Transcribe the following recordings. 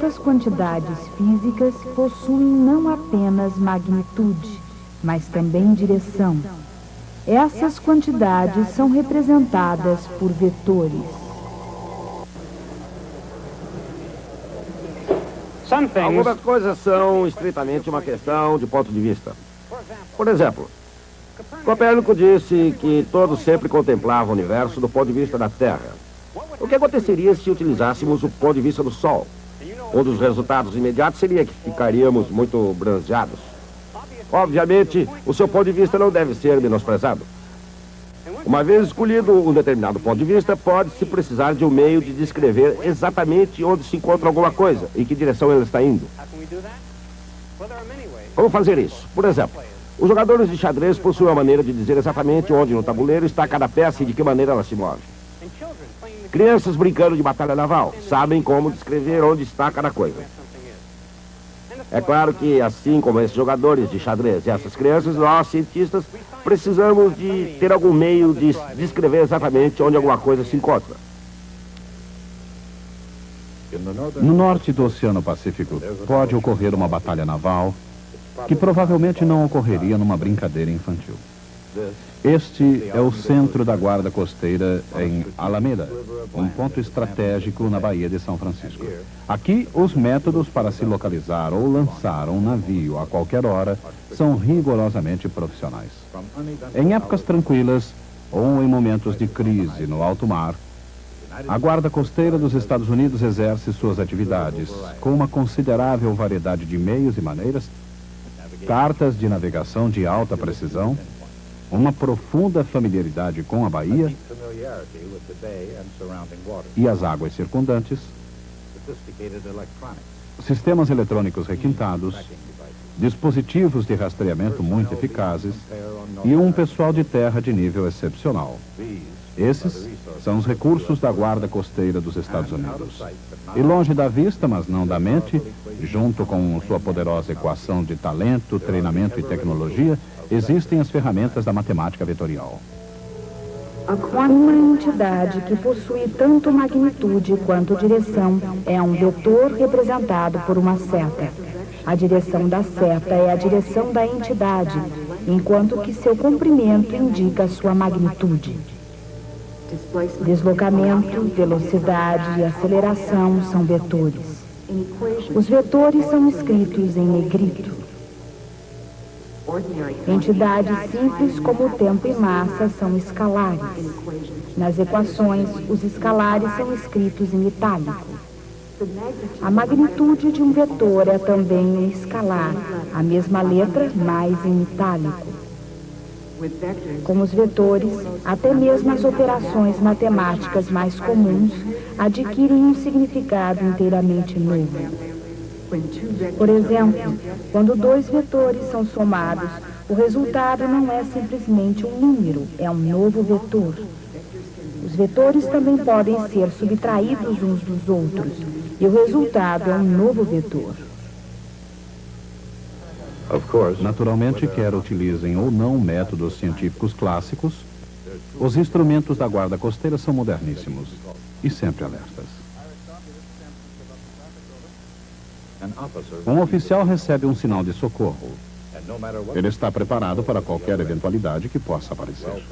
Estas quantidades físicas possuem não apenas magnitude, mas também direção. Essas quantidades são representadas por vetores. Algumas coisas são estritamente uma questão de ponto de vista. Por exemplo, Copérnico disse que todos sempre contemplavam o universo do ponto de vista da Terra. O que aconteceria se utilizássemos o ponto de vista do Sol? Um dos resultados imediatos seria que ficaríamos muito bronzeados. Obviamente, o seu ponto de vista não deve ser menosprezado. Uma vez escolhido um determinado ponto de vista, pode-se precisar de um meio de descrever exatamente onde se encontra alguma coisa, em que direção ela está indo. Como fazer isso? Por exemplo, os jogadores de xadrez possuem uma maneira de dizer exatamente onde no tabuleiro está cada peça e de que maneira ela se move. Crianças brincando de batalha naval sabem como descrever onde está cada coisa. É claro que, assim como esses jogadores de xadrez e essas crianças, nós, cientistas, precisamos de ter algum meio de descrever exatamente onde alguma coisa se encontra. No norte do Oceano Pacífico, pode ocorrer uma batalha naval que provavelmente não ocorreria numa brincadeira infantil. Este é o centro da guarda costeira em Alameda, um ponto estratégico na Baía de São Francisco. Aqui, os métodos para se localizar ou lançar um navio a qualquer hora são rigorosamente profissionais. Em épocas tranquilas ou em momentos de crise no alto mar, a Guarda Costeira dos Estados Unidos exerce suas atividades com uma considerável variedade de meios e maneiras, cartas de navegação de alta precisão, uma profunda familiaridade com a baía e as águas circundantes, sistemas eletrônicos requintados, dispositivos de rastreamento muito eficazes e um pessoal de terra de nível excepcional. Esses são os recursos da Guarda Costeira dos Estados Unidos. E longe da vista, mas não da mente, junto com sua poderosa equação de talento, treinamento e tecnologia, existem as ferramentas da matemática vetorial. Uma entidade que possui tanto magnitude quanto direção é um vetor representado por uma seta. A direção da seta é a direção da entidade, enquanto que seu comprimento indica sua magnitude. Deslocamento, velocidade e aceleração são vetores. Os vetores são escritos em negrito. Entidades simples como o tempo e massa são escalares. Nas equações, os escalares são escritos em itálico. A magnitude de um vetor é também um escalar, a mesma letra, mas em itálico. Com os vetores, até mesmo as operações matemáticas mais comuns adquirem um significado inteiramente novo. Por exemplo, quando dois vetores são somados, o resultado não é simplesmente um número, é um novo vetor. Os vetores também podem ser subtraídos uns dos outros, e o resultado é um novo vetor. Naturalmente, quer utilizem ou não métodos científicos clássicos, os instrumentos da Guarda Costeira são moderníssimos e sempre alertas. Um oficial recebe um sinal de socorro. Ele está preparado para qualquer eventualidade que possa aparecer.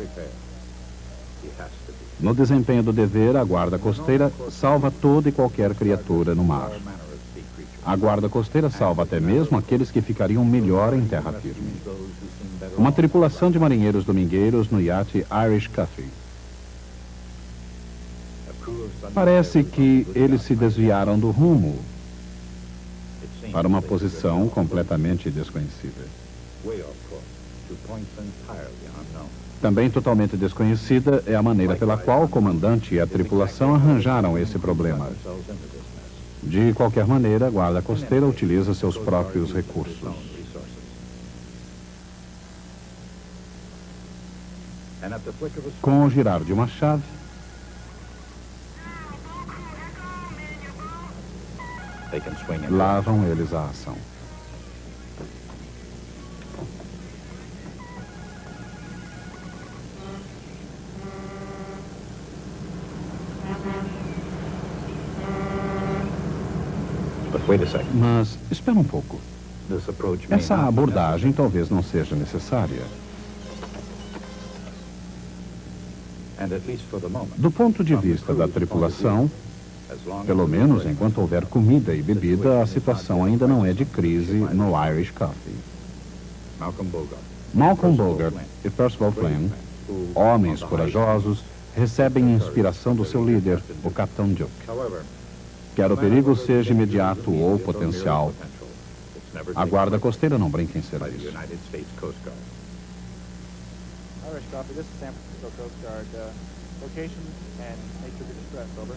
No desempenho do dever, a Guarda Costeira salva toda e qualquer criatura no mar. A Guarda Costeira salva até mesmo aqueles que ficariam melhor em terra firme. Uma tripulação de marinheiros domingueiros no iate Irish Coffee. Parece que eles se desviaram do rumo para uma posição completamente desconhecida. Também totalmente desconhecida é a maneira pela qual o comandante e a tripulação arranjaram esse problema. De qualquer maneira, a Guarda Costeira utiliza seus próprios recursos. Com o girar de uma chave, lá vão eles à ação. Mas espera um pouco. Essa abordagem talvez não seja necessária. Do ponto de vista da tripulação, pelo menos enquanto houver comida e bebida, a situação ainda não é de crise no Irish Coffee. Malcolm Bogart e Percival Flynn, homens corajosos, recebem inspiração do seu líder, o Capitão Duke. Quer o perigo seja imediato ou potencial, a guarda costeira não brinca em serviço. Irish Coffee, this is San Francisco Coast Guard. Location and nature of your distress, over.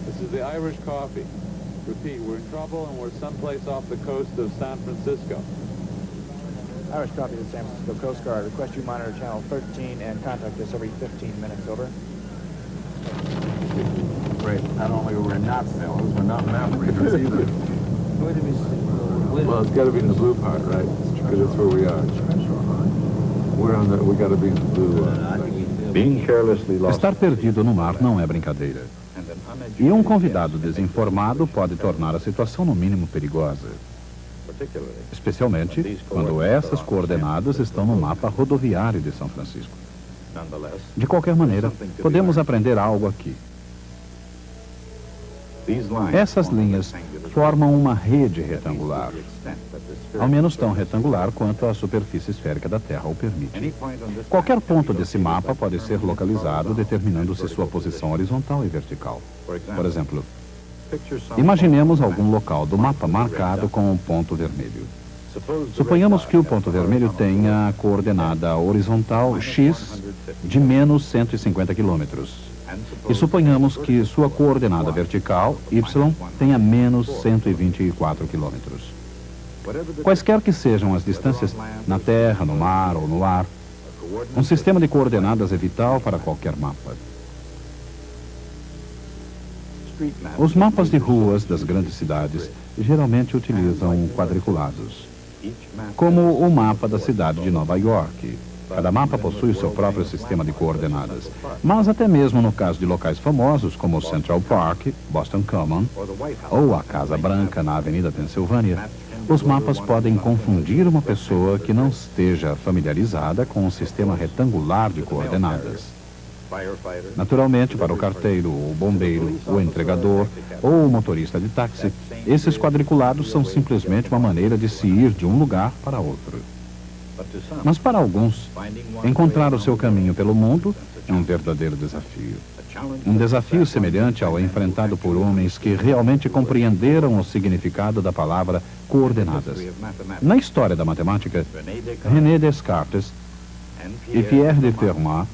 This is the Irish Coffee. Repeat, we're in trouble and we're someplace off the coast of San Francisco. Irish Coffee to San Francisco Coast Guard. Request you monitor channel 13 and contact us every 15 minutes, over. Great. Not only are we not sailors, we're not map readers either. Well, it's got to be in the blue part, right? Because that's where we are. We got to be in the blue. Estar perdido no mar não é brincadeira. E um convidado desinformado pode tornar a situação no mínimo perigosa. Especialmente quando essas coordenadas estão no mapa rodoviário de São Francisco. De qualquer maneira, podemos aprender algo aqui. Essas linhas formam uma rede retangular, ao menos tão retangular quanto a superfície esférica da Terra o permite. Qualquer ponto desse mapa pode ser localizado determinando-se sua posição horizontal e vertical. Por exemplo, imaginemos algum local do mapa marcado com um ponto vermelho. Suponhamos que o ponto vermelho tenha a coordenada horizontal x de menos 150 quilômetros. E suponhamos que sua coordenada vertical, y, tenha menos 124 quilômetros. Quaisquer que sejam as distâncias na Terra, no mar ou no ar, um sistema de coordenadas é vital para qualquer mapa. Os mapas de ruas das grandes cidades geralmente utilizam quadriculados, como o mapa da cidade de Nova York. Cada mapa possui o seu próprio sistema de coordenadas. Mas até mesmo no caso de locais famosos como Central Park, Boston Common, ou a Casa Branca na Avenida Pensilvânia, os mapas podem confundir uma pessoa que não esteja familiarizada com um sistema retangular de coordenadas. Naturalmente, para o carteiro, o bombeiro, o entregador ou o motorista de táxi, esses quadriculados são simplesmente uma maneira de se ir de um lugar para outro. Mas para alguns, encontrar o seu caminho pelo mundo é um verdadeiro desafio. Um desafio semelhante ao enfrentado por homens que realmente compreenderam o significado da palavra coordenadas. Na história da matemática, René Descartes e Pierre de Fermat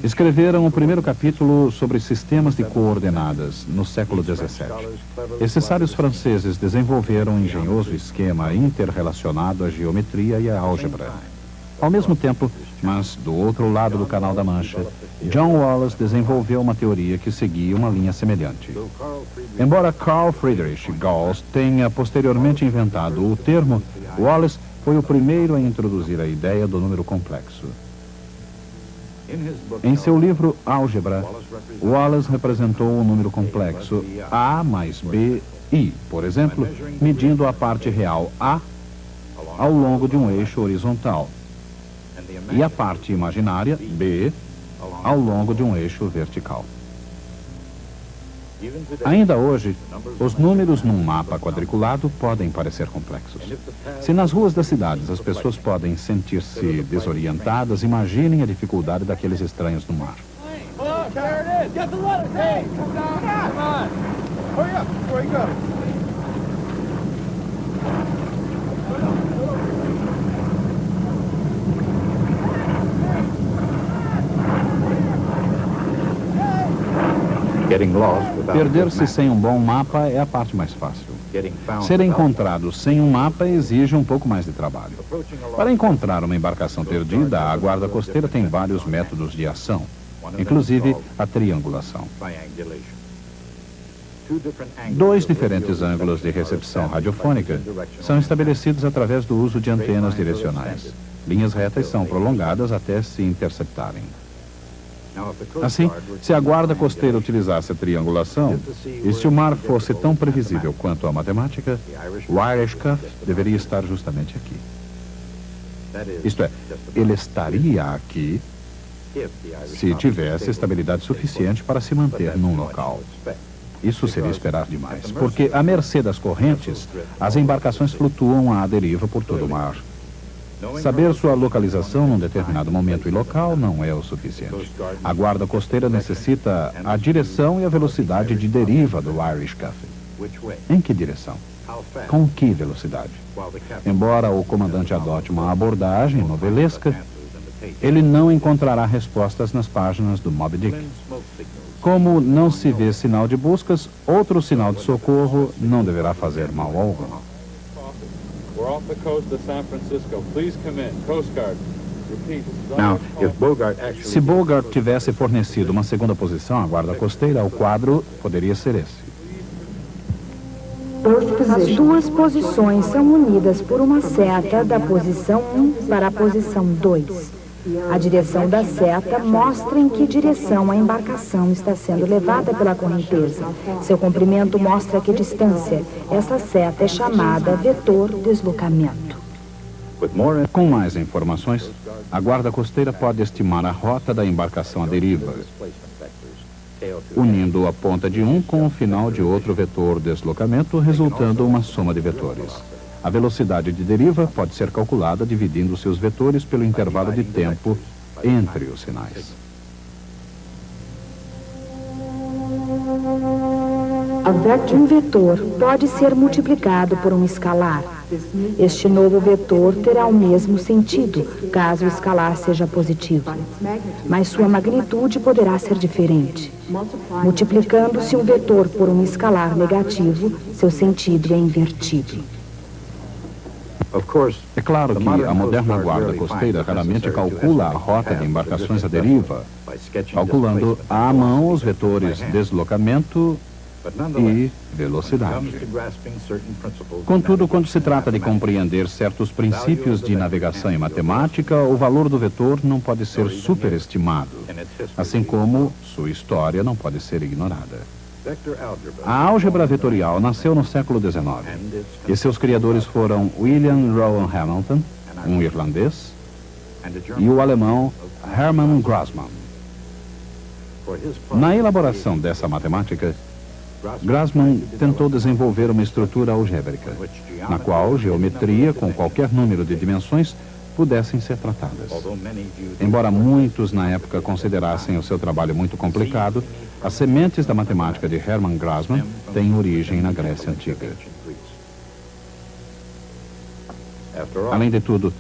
escreveram o primeiro capítulo sobre sistemas de coordenadas no século XVII. Esses sábios franceses desenvolveram um engenhoso esquema interrelacionado à geometria e à álgebra. Ao mesmo tempo, mas do outro lado do Canal da Mancha, John Wallis desenvolveu uma teoria que seguia uma linha semelhante. Embora Carl Friedrich Gauss tenha posteriormente inventado o termo, Wallis foi o primeiro a introduzir a ideia do número complexo. Em seu livro Álgebra, Wallis representou o número complexo A mais B, I, por exemplo, medindo a parte real A ao longo de um eixo horizontal e a parte imaginária, B, ao longo de um eixo vertical. Ainda hoje, os números num mapa quadriculado podem parecer complexos. Se nas ruas das cidades as pessoas podem sentir-se desorientadas, imaginem a dificuldade daqueles estranhos no mar. Perder-se sem um bom mapa é a parte mais fácil. Ser encontrado sem um mapa exige um pouco mais de trabalho. Para encontrar uma embarcação perdida, a guarda costeira tem vários métodos de ação, inclusive a triangulação. 2 diferentes ângulos de recepção radiofônica são estabelecidos através do uso de antenas direcionais. Linhas retas são prolongadas até se interceptarem. Assim, se a guarda costeira utilizasse a triangulação, e se o mar fosse tão previsível quanto a matemática, o Irish Cuff deveria estar justamente aqui. Isto é, ele estaria aqui se tivesse estabilidade suficiente para se manter num local. Isso seria esperar demais, porque, à mercê das correntes, as embarcações flutuam à deriva por todo o mar. Saber sua localização num determinado momento e local não é o suficiente. A guarda costeira necessita a direção e a velocidade de deriva do Irish Cuff. Em que direção? Com que velocidade? Embora o comandante adote uma abordagem novelesca, ele não encontrará respostas nas páginas do Moby Dick. Como não se vê sinal de buscas, outro sinal de socorro não deverá fazer mal algum. Se Bogart tivesse fornecido uma segunda posição à guarda costeira, o quadro poderia ser esse. As duas posições são unidas por uma seta da posição 1 para a posição 2. A direção da seta mostra em que direção a embarcação está sendo levada pela correnteza. Seu comprimento mostra que distância. Essa seta é chamada vetor deslocamento. Com mais informações, a guarda costeira pode estimar a rota da embarcação à deriva, unindo a ponta de um com o final de outro vetor deslocamento, resultando uma soma de vetores. A velocidade de deriva pode ser calculada dividindo seus vetores pelo intervalo de tempo entre os sinais. Um vetor pode ser multiplicado por um escalar. Este novo vetor terá o mesmo sentido, caso o escalar seja positivo. Mas sua magnitude poderá ser diferente. Multiplicando-se um vetor por um escalar negativo, seu sentido é invertido. É claro que a moderna guarda costeira raramente calcula a rota de embarcações à deriva, calculando à mão os vetores deslocamento e velocidade. Contudo, quando se trata de compreender certos princípios de navegação e matemática, o valor do vetor não pode ser superestimado, assim como sua história não pode ser ignorada. A álgebra vetorial nasceu no século XIX, e seus criadores foram William Rowan Hamilton, um irlandês, e o alemão Hermann Grassmann. Na elaboração dessa matemática, Grassmann tentou desenvolver uma estrutura algébrica, na qual geometria com qualquer número de dimensões pudessem ser tratadas. Embora muitos na época considerassem o seu trabalho muito complicado, as sementes da matemática de Hermann Grassmann têm origem na Grécia Antiga. Além de tudo,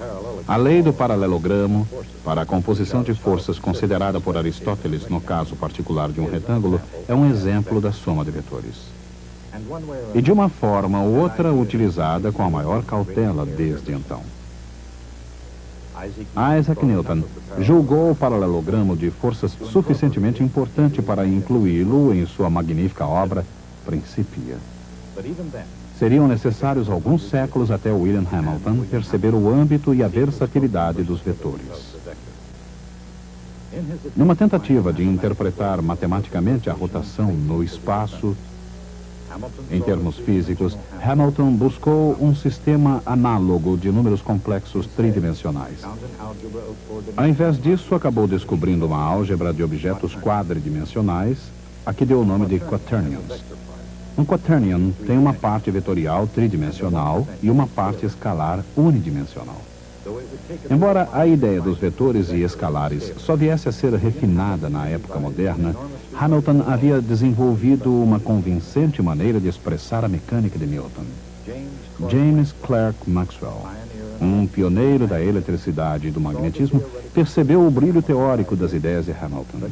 a lei do paralelogramo, para a composição de forças considerada por Aristóteles no caso particular de um retângulo, é um exemplo da soma de vetores. E de uma forma ou outra utilizada com a maior cautela desde então. Isaac Newton julgou o paralelogramo de forças suficientemente importante para incluí-lo em sua magnífica obra Principia. Seriam necessários alguns séculos até William Hamilton perceber o âmbito e a versatilidade dos vetores. Numa tentativa de interpretar matematicamente a rotação no espaço, em termos físicos, Hamilton buscou um sistema análogo de números complexos tridimensionais. Ao invés disso, acabou descobrindo uma álgebra de objetos quadridimensionais, a que deu o nome de quaternions. Um quaternion tem uma parte vetorial tridimensional e uma parte escalar unidimensional. Embora a ideia dos vetores e escalares só viesse a ser refinada na época moderna, Hamilton havia desenvolvido uma convincente maneira de expressar a mecânica de Newton. James Clerk Maxwell, um pioneiro da eletricidade e do magnetismo, percebeu o brilho teórico das ideias de Hamilton.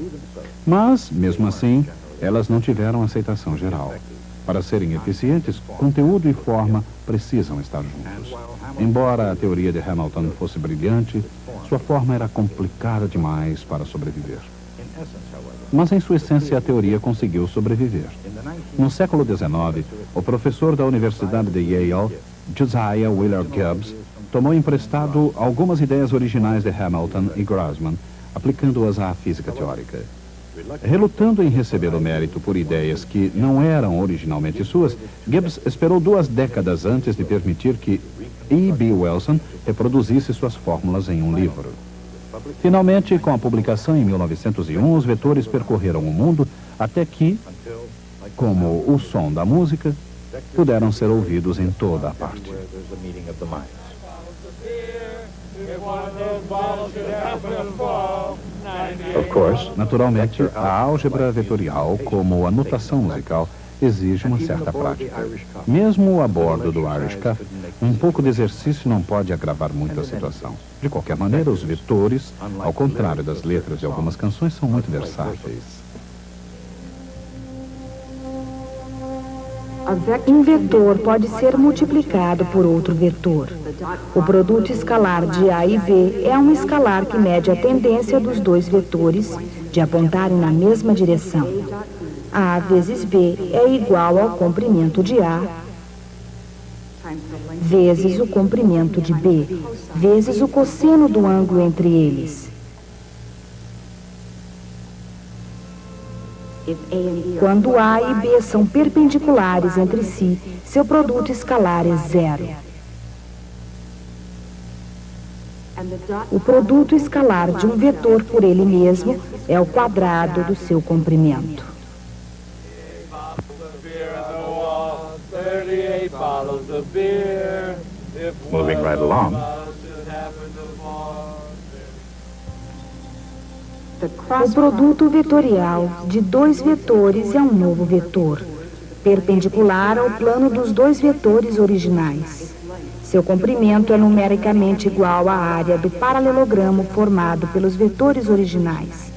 Mas, mesmo assim, elas não tiveram aceitação geral. Para serem eficientes, conteúdo e forma precisam estar juntos. Embora a teoria de Hamilton fosse brilhante, sua forma era complicada demais para sobreviver. Mas, em sua essência, a teoria conseguiu sobreviver. No século XIX, o professor da Universidade de Yale, Josiah Wheeler Gibbs, tomou emprestado algumas ideias originais de Hamilton e Grassmann, aplicando-as à física teórica. Relutando em receber o mérito por ideias que não eram originalmente suas, Gibbs esperou 2 décadas antes de permitir que E.B. Wilson reproduzisse suas fórmulas em um livro. Finalmente, com a publicação em 1901, os vetores percorreram o mundo até que, como o som da música, puderam ser ouvidos em toda a parte. Naturalmente, a álgebra vetorial, como a notação musical, exige uma certa prática. Mesmo a bordo do Irish Cuff, um pouco de exercício não pode agravar muito a situação. De qualquer maneira, os vetores, ao contrário das letras de algumas canções, são muito versáteis. Um vetor pode ser multiplicado por outro vetor. O produto escalar de A e B é um escalar que mede a tendência dos 2 vetores de apontarem na mesma direção. A vezes B é igual ao comprimento de A vezes o comprimento de B, vezes o cosseno do ângulo entre eles. Quando A e B são perpendiculares entre si, seu produto escalar é 0. O produto escalar de um vetor por ele mesmo é o quadrado do seu comprimento. Moving right along. O produto vetorial de 2 vetores é um novo vetor, perpendicular ao plano dos 2 vetores originais. Seu comprimento é numericamente igual à área do paralelogramo formado pelos vetores originais.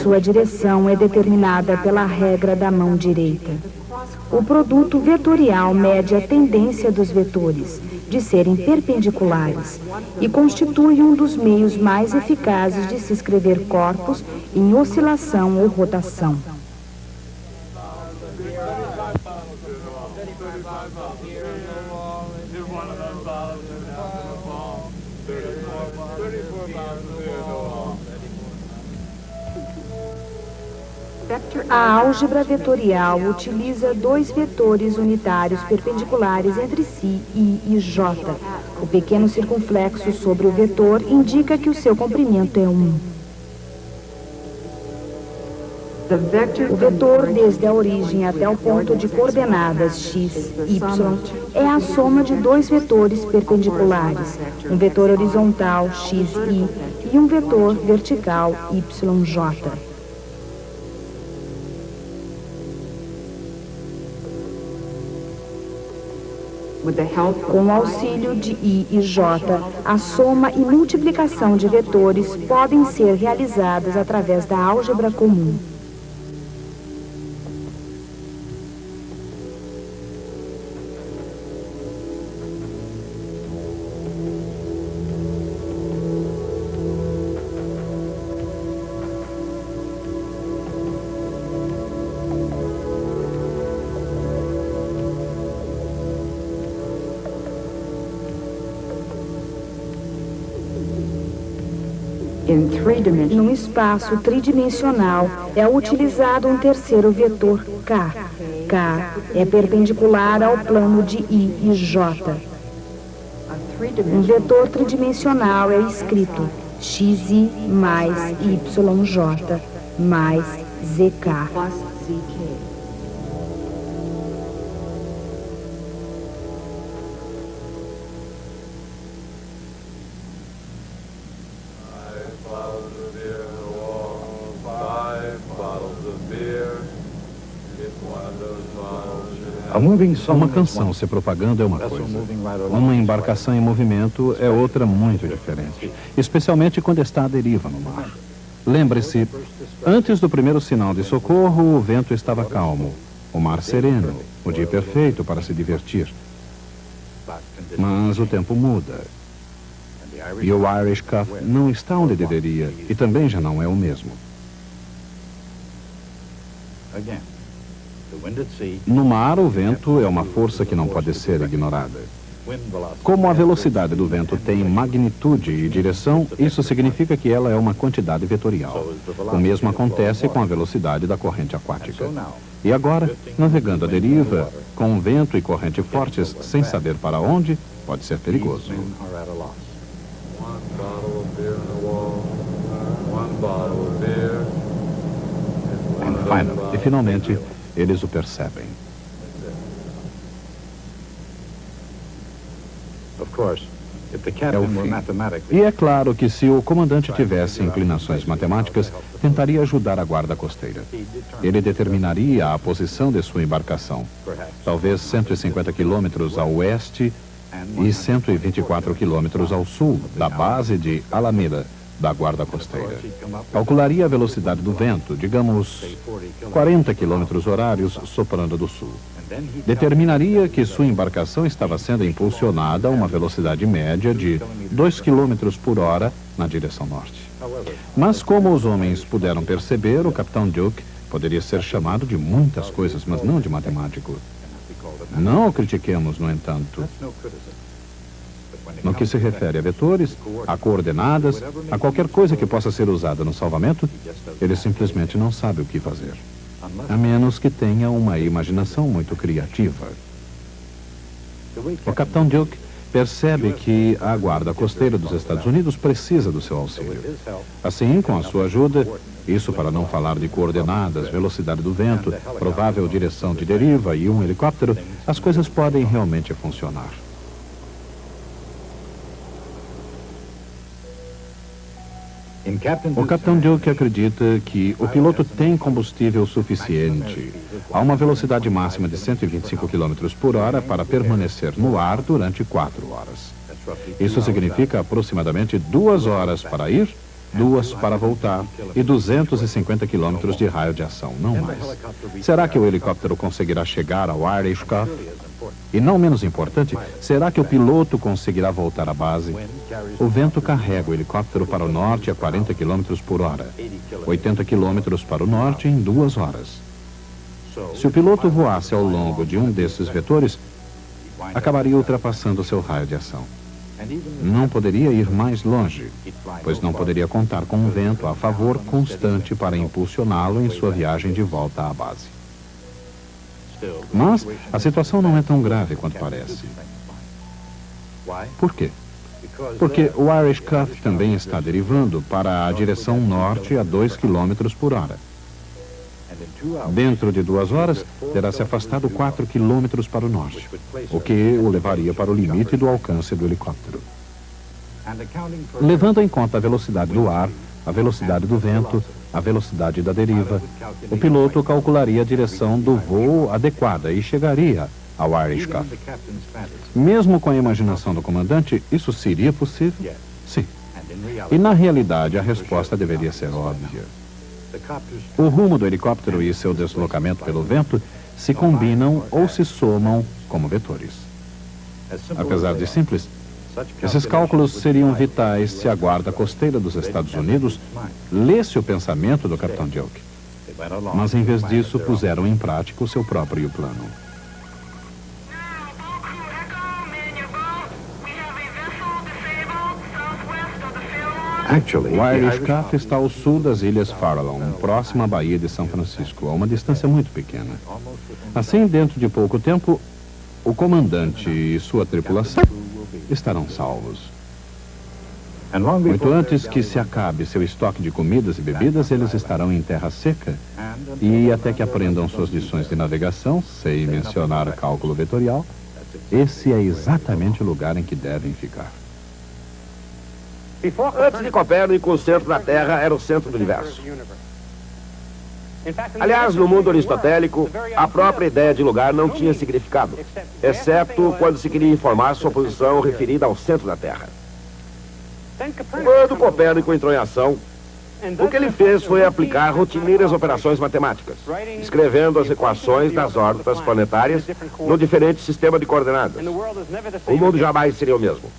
Sua direção é determinada pela regra da mão direita. O produto vetorial mede a tendência dos vetores de serem perpendiculares e constitui um dos meios mais eficazes de se escrever corpos em oscilação ou rotação. A álgebra vetorial utiliza 2 vetores unitários perpendiculares entre si, I e J. O pequeno circunflexo sobre o vetor indica que o seu comprimento é 1. O vetor desde a origem até o ponto de coordenadas x, y é a soma de 2 vetores perpendiculares, um vetor horizontal x, y e um vetor vertical y, j. Com o auxílio de I e J, a soma e multiplicação de vetores podem ser realizadas através da álgebra comum. Num espaço tridimensional, é utilizado um terceiro vetor K. K é perpendicular ao plano de I e J. Um vetor tridimensional é escrito xi mais yj mais zk. Uma canção se propagando é uma coisa. Uma embarcação em movimento é outra muito diferente, especialmente quando está à deriva no mar. Lembre-se, antes do primeiro sinal de socorro, o vento estava calmo, o mar sereno, o dia perfeito para se divertir. Mas o tempo muda. E o Irish Cuff não está onde deveria e também já não é o mesmo. No mar, o vento é uma força que não pode ser ignorada. Como a velocidade do vento tem magnitude e direção, isso significa que ela é uma quantidade vetorial. O mesmo acontece com a velocidade da corrente aquática. E agora, navegando à deriva, com vento e corrente fortes, sem saber para onde, pode ser perigoso. E finalmente, eles o percebem. É o fim. E é claro que se o comandante tivesse inclinações matemáticas, tentaria ajudar a guarda costeira. Ele determinaria a posição de sua embarcação, talvez 150 quilômetros a oeste e 124 quilômetros ao sul da base de Alameda, da guarda costeira. Calcularia a velocidade do vento, digamos 40 quilômetros horários soprando do sul. Determinaria que sua embarcação estava sendo impulsionada a uma velocidade média de 2 quilômetros por hora na direção norte. Mas como os homens puderam perceber, o capitão Duke poderia ser chamado de muitas coisas, mas não de matemático. Não o critiquemos, no entanto. No que se refere a vetores, a coordenadas, a qualquer coisa que possa ser usada no salvamento, ele simplesmente não sabe o que fazer. A menos que tenha uma imaginação muito criativa. O capitão Duke percebe que a guarda costeira dos Estados Unidos precisa do seu auxílio. Assim, com a sua ajuda, isso para não falar de coordenadas, velocidade do vento, provável direção de deriva e um helicóptero, as coisas podem realmente funcionar. O capitão Duke acredita que o piloto tem combustível suficiente a uma velocidade máxima de 125 km por hora para permanecer no ar durante 4 horas. Isso significa aproximadamente 2 horas para ir, 2 para voltar e 250 km de raio de ação, não mais. Será que o helicóptero conseguirá chegar ao Irish Cuff? E não menos importante, será que o piloto conseguirá voltar à base? O vento carrega o helicóptero para o norte a 40 km por hora, 80 km para o norte em 2 horas. Se o piloto voasse ao longo de um desses vetores, acabaria ultrapassando seu raio de ação. Não poderia ir mais longe, pois não poderia contar com um vento a favor constante para impulsioná-lo em sua viagem de volta à base. Mas a situação não é tão grave quanto parece. Por quê? Porque o Irish Cuff também está derivando para a direção norte a 2 km por hora. Dentro de 2 horas, terá se afastado 4 km para o norte, o que o levaria para o limite do alcance do helicóptero. Levando em conta a velocidade do ar, a velocidade do vento, a velocidade da deriva, o piloto calcularia a direção do voo adequada e chegaria ao Irish Cuff. Mesmo com a imaginação do comandante, isso seria possível? Sim. E na realidade, a resposta deveria ser óbvia. O rumo do helicóptero e seu deslocamento pelo vento se combinam ou se somam como vetores. Apesar de simples, esses cálculos seriam vitais se a guarda costeira dos Estados Unidos lesse o pensamento do capitão Duke. Mas em vez disso, puseram em prática o seu próprio plano. O Irish Cuff está ao sul das Ilhas Farallon, próxima à Baía de São Francisco, a uma distância muito pequena. Assim, dentro de pouco tempo, o comandante e sua tripulação estarão salvos. Muito antes que se acabe seu estoque de comidas e bebidas, eles estarão em terra seca. E até que aprendam suas lições de navegação, sem mencionar cálculo vetorial, esse é exatamente o lugar em que devem ficar. Antes de Copérnico, o centro da Terra era o centro do universo. Aliás, no mundo aristotélico, a própria ideia de lugar não tinha significado, exceto quando se queria informar sua posição referida ao centro da Terra. Quando Copérnico entrou em ação, o que ele fez foi aplicar rotineiras operações matemáticas, escrevendo as equações das órbitas planetárias no diferente sistema de coordenadas. O mundo jamais seria o mesmo.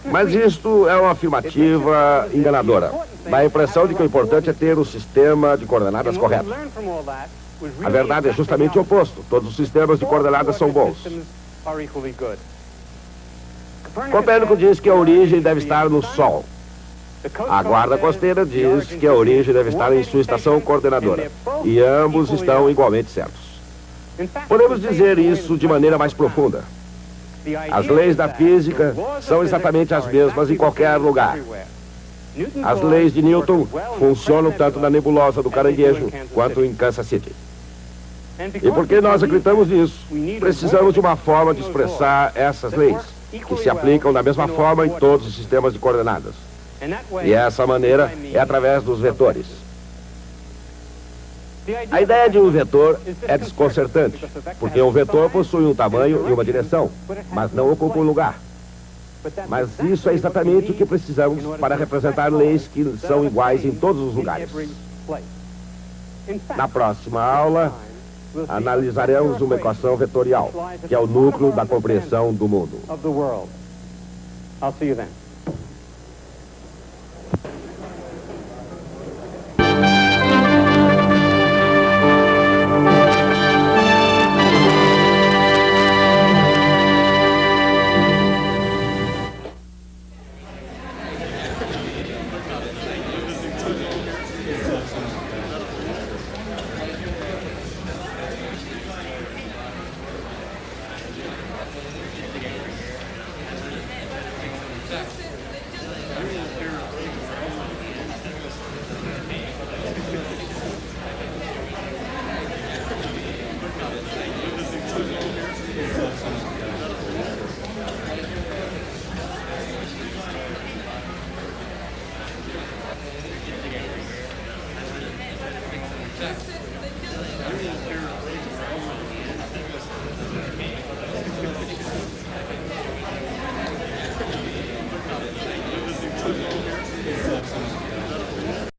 Mas isto é uma afirmativa enganadora. Dá a impressão de que o importante é ter o sistema de coordenadas correto. A verdade é justamente o oposto. Todos os sistemas de coordenadas são bons. Copérnico diz que a origem deve estar no Sol. A guarda costeira diz que a origem deve estar em sua estação coordenadora. E ambos estão igualmente certos. Podemos dizer isso de maneira mais profunda. As leis da física são exatamente as mesmas em qualquer lugar. As leis de Newton funcionam tanto na nebulosa do Caranguejo quanto em Kansas City. E porque nós acreditamos nisso, precisamos de uma forma de expressar essas leis, que se aplicam da mesma forma em todos os sistemas de coordenadas. E essa maneira é através dos vetores. A ideia de um vetor é desconcertante, porque um vetor possui um tamanho e uma direção, mas não ocupa um lugar. Mas isso é exatamente o que precisamos para representar leis que são iguais em todos os lugares. Na próxima aula, analisaremos uma equação vetorial, que é o núcleo da compreensão do mundo. I'll see you then.